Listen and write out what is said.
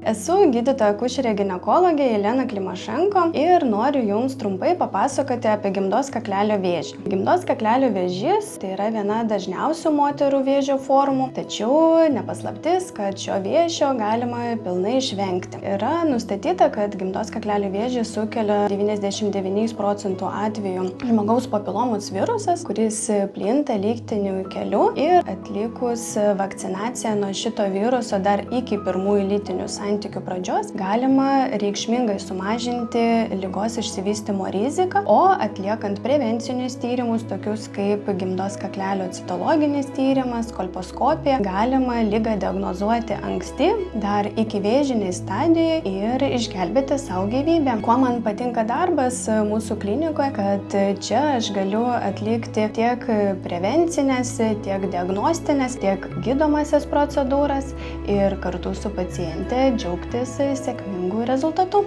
Esu gydytoja akušerė ginekologė Jelena Klimašenko ir noriu Jums trumpai papasakoti apie gimdos kaklelio vėžį. Gimdos kaklelio vėžys tai yra viena dažniausių moterų vėžio formų, tačiau nepaslaptis, kad šio vėžio galima pilnai išvengti. Yra nustatyta, kad gimdos kaklelio vėžį sukelia 99% atvejų žmogaus papilomos virusas, kuris plinta lytiniu keliu, ir atlikus vakcinaciją nuo šito viruso dar iki pirmųjų lytinių santykių pradžios galima reikšmingai sumažinti ligos išsivystymo riziką, o atliekant prevencinius tyrimus, tokius kaip gimdos kaklelio citologinis tyrimas, kolposkopija, galima ligą diagnozuoti anksti, dar iki vėžiniai stadijai ir išgelbėti savo gyvybę. Kuo man patinka darbas mūsų klinikoje, kad čia aš galiu atlikti tiek prevencinės, tiek diagnostinės, tiek gydomasias procedūras ir kartu su paciente džiaugtis sėkmingu rezultatu.